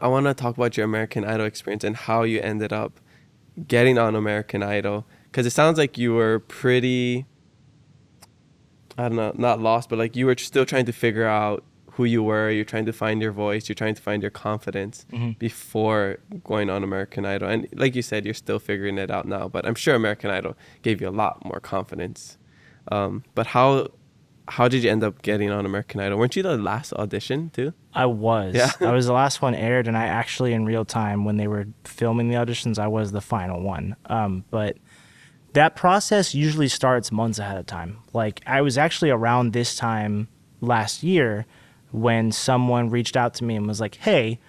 I want to talk about your American Idol experience and how you ended up getting on American Idol. Because it sounds like you were pretty, I don't know, not lost, but like you were still trying to figure out who you were. You're trying to find your voice. You're trying to find your confidence before going on American Idol. And like you said, you're still figuring it out now. But I'm sure American Idol gave you a lot more confidence. But how did you end up getting on American Idol? Weren't you the last audition too? I was. Yeah. I was the last one aired, and I actually, in real time, when they were filming the auditions, I was the final one. But that process usually starts months ahead of time. Like, I was actually around this time last year when someone reached out to me and was like, hey,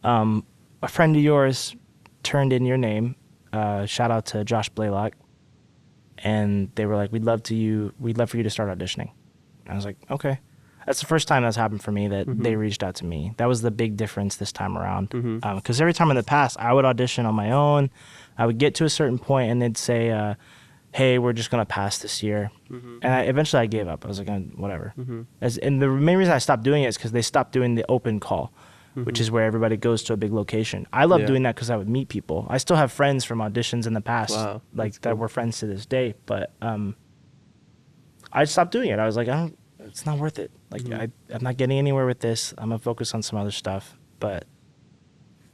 a friend of yours turned in your name. Shout out to Josh Blaylock. And they were like, we'd love for you to start auditioning. I was like, okay. That's the first time that's happened for me, that they reached out to me. That was the big difference this time around. Because every time in the past, I would audition on my own. I would get to a certain point and they'd say, hey, we're just going to pass this year. And eventually I gave up. I was like, whatever. And the main reason I stopped doing it is because they stopped doing the open call, which is where everybody goes to a big location. I love doing that because I would meet people. I still have friends from auditions in the past, that were friends to this day. But I stopped doing it. I was like, it's not worth it. Like, I'm not getting anywhere with this. I'm going to focus on some other stuff. But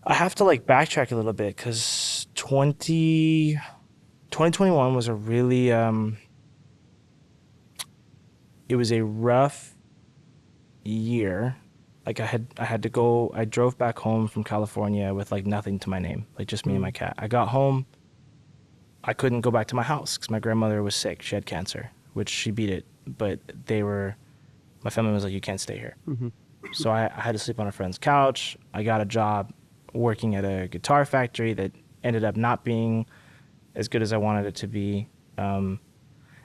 I have to like backtrack a little bit because 2021 was a really, it was a rough year. Like I drove back home from California with like nothing to my name, like just me and my cat. I got home. I couldn't go back to my house because my grandmother was sick. She had cancer, which she beat it. But my family was like, you can't stay here. So I had to sleep on a friend's couch. I got a job working at a guitar factory that ended up not being as good as I wanted it to be.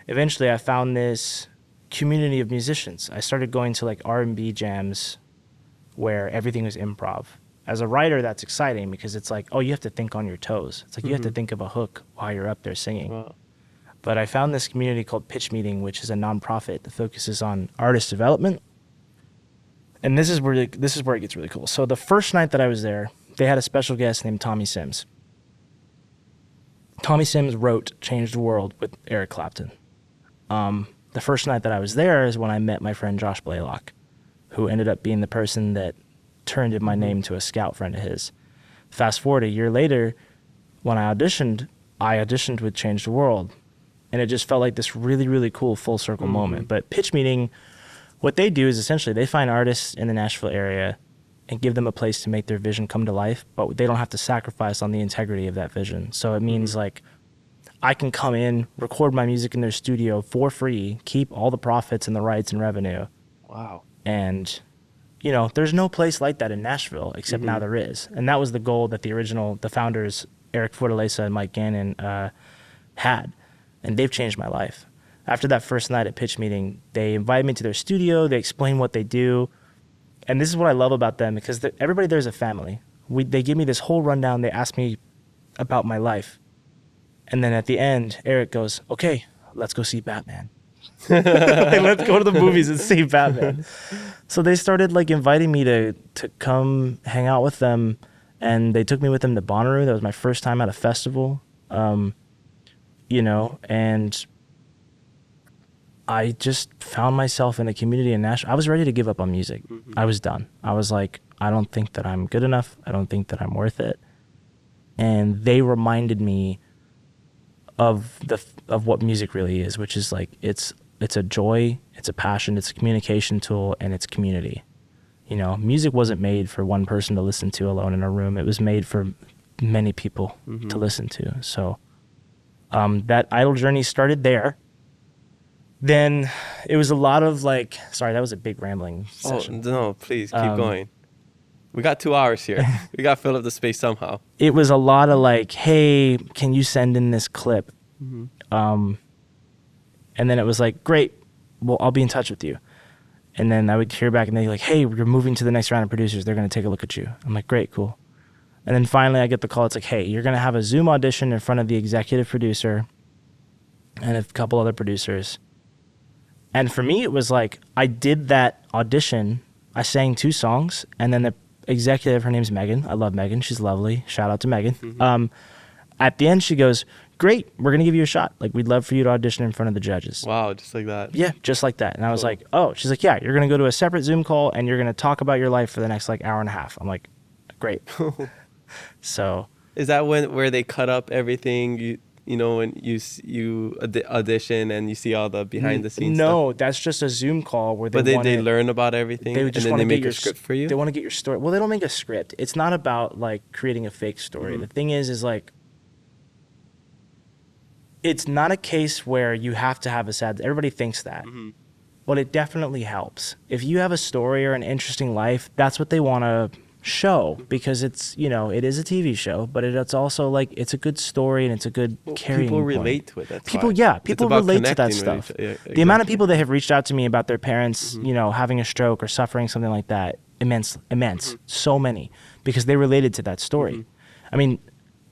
Eventually, I found this community of musicians. I started going to like R&B jams where everything was improv. As a writer, that's exciting because it's like, oh, you have to think on your toes. It's like you have to think of a hook while you're up there singing. Wow. But I found this community called Pitch Meeting, which is a nonprofit that focuses on artist development. And this is where it gets really cool. So the first night that I was there, they had a special guest named Tommy Sims. Tommy Sims wrote Change the World with Eric Clapton. The first night that I was there is when I met my friend Josh Blaylock, who ended up being the person that turned in my name to a scout friend of his. Fast forward a year later, when I auditioned with Change the World. And it just felt like this really, really cool full circle moment. But Pitch Meeting, what they do is essentially they find artists in the Nashville area and give them a place to make their vision come to life, but they don't have to sacrifice on the integrity of that vision. So it means like I can come in, record my music in their studio for free, keep all the profits and the rights and revenue. Wow. And, you know, there's no place like that in Nashville, except now there is. And that was the goal that the founders, Eric Fortaleza and Mike Gannon, had. And they've changed my life. After that first night at Pitch Meeting, they invited me to their studio. They explain what they do. And this is what I love about them, because everybody there's a family. They give me this whole rundown. They ask me about my life. And then at the end, Eric goes, okay, let's go see Batman. Let's go to the movies and see Batman. So they started like inviting me to come hang out with them. And they took me with them to Bonnaroo. That was my first time at a festival. You know, and I just found myself in a community in Nashville. I was ready to give up on music. I was done. I was like, I don't think that I'm good enough. I don't think that I'm worth it. And they reminded me of what music really is, which is like, it's a joy, it's a passion, it's a communication tool, and it's community. You know, music wasn't made for one person to listen to alone in a room. It was made for many people to listen to. So that Idol journey started there. Then it was a lot of like, sorry, that was a big rambling session. Oh, no, please keep going. We got 2 hours here. We got to fill up the space somehow. It was a lot of like, hey, can you send in this clip? And then it was like, great, well, I'll be in touch with you. And then I would hear back and they'd be like, hey, you're moving to the next round of producers. They're going to take a look at you. I'm like, great, cool. And then finally I get the call. It's like, hey, you're going to have a Zoom audition in front of the executive producer and a couple other producers. And for me, it was like, I did that audition. I sang 2 songs, and then executive, her name's Megan. I love Megan. She's lovely. Shout out to Megan. Mm-hmm. At the end, she goes, great, we're going to give you a shot. Like, we'd love for you to audition in front of the judges. Wow, just like that. Yeah, just like that. And I was Cool. like, oh, she's like, yeah, you're going to go to a separate Zoom call and you're going to talk about your life for the next like hour and a half. I'm like, great. So Is that where they cut up everything? You know, when you audition and you see all the behind the scenes no, stuff? that's just a Zoom call where they But they wanna- learn about everything, they and just then want they to make get a your script for you? They want to get your story. Well, they don't make a script. It's not about like creating a fake story. Mhm. The thing is like, it's not a case where you have to have a sad. Everybody thinks that, Mhm. but it definitely helps. If you have a story or an interesting life, that's what they want to show, because it's, you know, it is a TV show, but it's also like it's a good story and it's a good carrying People point. relate to it. That's People, why. yeah, It's people about relate to that connecting stuff. with each- yeah, The amount of exactly. people that have reached out to me about their parents, Mhm. you know, having a stroke or suffering something like that, immense. Mm-hmm. So many, because they related to that story. I mean,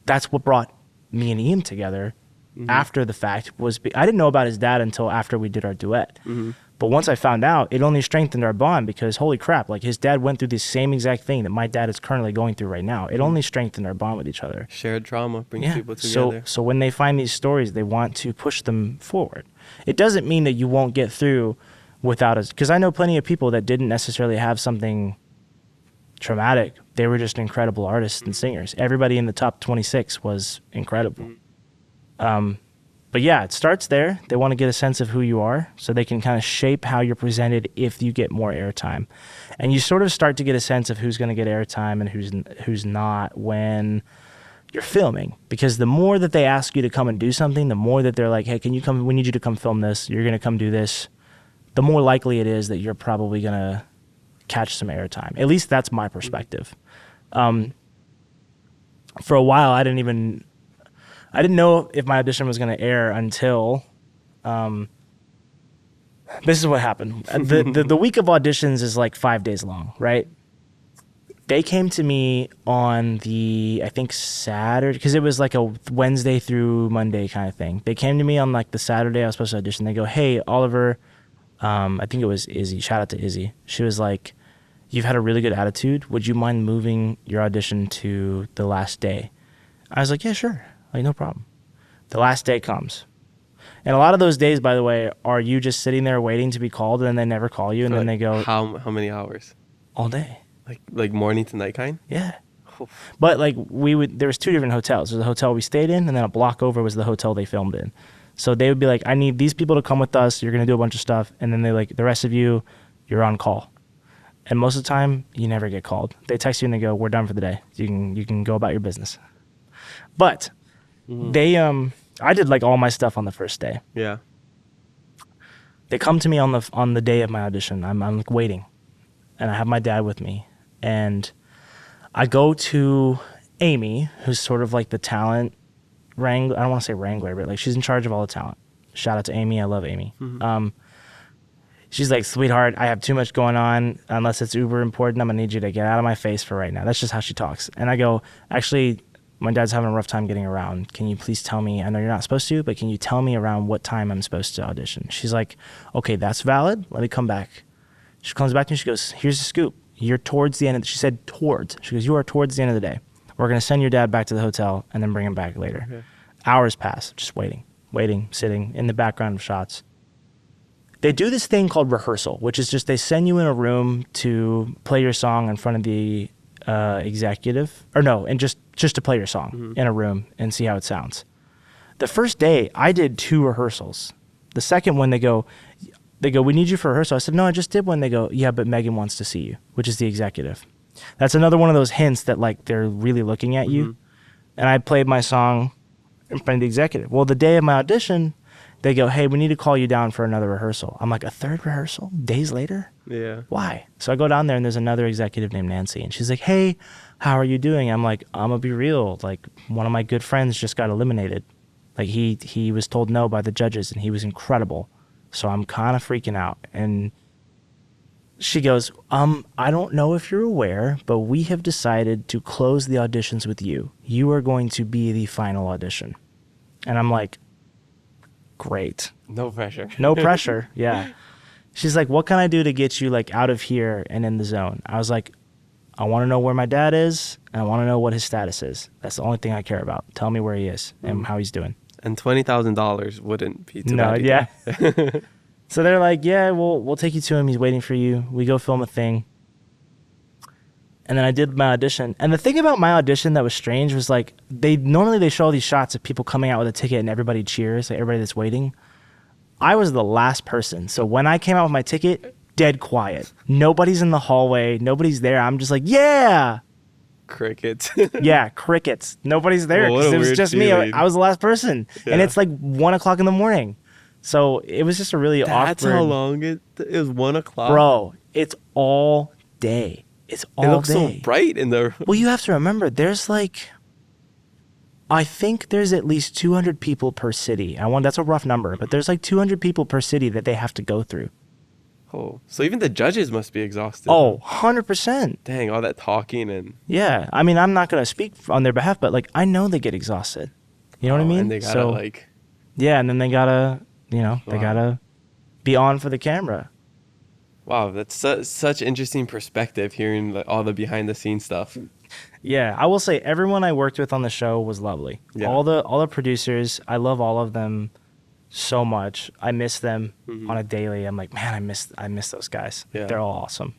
that's what brought me and Ian together Mm-hmm. after the fact. I didn't know about his dad until after we did our duet. Mm-hmm. But once I found out, it only strengthened our bond, because holy crap, like his dad went through the same exact thing that my dad is currently going through right now. It only strengthened our bond with each other. Shared trauma brings Yeah. people together. So when they find these stories, they want to push them forward. It doesn't mean that you won't get through without us, because I know plenty of people that didn't necessarily have something traumatic. They were just incredible artists and singers. Everybody in the top 26 was incredible. But yeah, it starts there. They want to get a sense of who you are so they can kind of shape how you're presented if you get more airtime. And you sort of start to get a sense of who's going to get airtime and who's not when you're filming. Because the more that they ask you to come and do something, the more that they're like, hey, can you come? We need you to come film this. You're going to come do this. The more likely it is that you're probably going to catch some airtime. At least that's my perspective. For a while, I didn't know if my audition was going to air until this is what happened. The week of auditions is like 5 days long, right? They came to me on I think Saturday, because it was like a Wednesday through Monday kind of thing. They came to me on like the Saturday I was supposed to audition. They go, hey, Oliver, I think it was Izzy. Shout out to Izzy. She was like, you've had a really good attitude. Would you mind moving your audition to the last day? I was like, yeah, sure. Like, no problem. The last day comes. And a lot of those days, by the way, are you just sitting there waiting to be called, and then they never call you, and For then like they go how many hours? all day. Like morning to night kind? Yeah. But like there was 2 different hotels. There's a hotel we stayed in, and then a block over was the hotel they filmed in. So they would be like, I need these people to come with us. You're going to do a bunch of stuff. And then they like, the rest of you, you're on call. And most of the time, you never get called. They text you and they go, we're done for the day. You can go about your business. But they, I did like all my stuff on the first day. Yeah. They come to me on the day of my audition. I'm like waiting, and I have my dad with me, and I go to Amy, who's sort of like the talent wrangler. I don't want to say wrangler, but like she's in charge of all the talent. Shout out to Amy. I love Amy. She's like, sweetheart, I have too much going on. Unless it's uber important, I'm gonna need you to get out of my face for right now. That's just how she talks. And I go, actually, my dad's having a rough time getting around. Can you please tell me? I know you're not supposed to, but can you tell me around what time I'm supposed to audition? She's like, okay, that's valid. Let me come back. She comes back to me. She goes, here's the scoop. You're towards the end. She said towards. She goes, you are towards the end of the day. We're going to send your dad back to the hotel and then bring him back later. Okay. Hours pass, just waiting, sitting in the background of shots. They do this thing called rehearsal, which is just they send you in a room to play your song in front of the executive, or no, and just to play your song in a room and see how it sounds. The first day, I did 2 rehearsals. The second one, they go, we need you for rehearsal. I said, no, I just did one. They go, yeah, but Megan wants to see you, which is the executive. That's another one of those hints that like they're really looking at you. And I played my song in front of the executive. Well, the day of my audition, they go, hey, we need to call you down for another rehearsal. I'm like, a 3rd rehearsal? Days later? Yeah. Why? So I go down there, and there's another executive named Nancy, and she's like, hey, how are you doing? I'm like, I'm gonna be real. Like, one of my good friends just got eliminated. Like, he was told no by the judges, and he was incredible. So I'm kind of freaking out. And she goes, I don't know if you're aware, but we have decided to close the auditions with you. You are going to be the final audition. And I'm like, great. No pressure. No pressure. Yeah. She's like, what can I do to get you like out of here and in the zone? I was like, I want to know where my dad is, and I want to know what his status is. That's the only thing I care about. Tell me where he is and how he's doing. And $20,000 wouldn't be too No, bad yeah. either. So they're like, yeah, we'll take you to him. He's waiting for you. We go film a thing. And then I did my audition. And the thing about my audition that was strange was like, normally they show all these shots of people coming out with a ticket and everybody cheers, like everybody that's waiting. I was the last person. So when I came out with my ticket, dead quiet. Nobody's in the hallway. Nobody's there. I'm just like, yeah. Crickets. Yeah, crickets. Nobody's there Well, what because a it was weird just me. feeling. I was the last person. Yeah. And it's like 1 o'clock in the morning. So it was just a really That's awkward. how long it was. 1 o'clock. Bro, it's all day. It's all It looks day. so bright in the. Well, you have to remember, there's like, I think there's at least 200 people per city. That's a rough number, but there's like 200 people per city that they have to go through. Oh, so even the judges must be exhausted. Oh, 100%. Dang, all that talking and. Yeah. I mean, I'm not going to speak on their behalf, but like, I know they get exhausted. You know what I mean? And they gotta like. Yeah, and then they gotta, they Wow. gotta be on for the camera. Wow, that's such interesting perspective hearing like, all the behind the scenes stuff. Yeah, I will say everyone I worked with on the show was lovely. Yeah. All the producers, I love all of them so much. I miss them on a daily. I'm like, man, I miss those guys. Yeah. They're all awesome.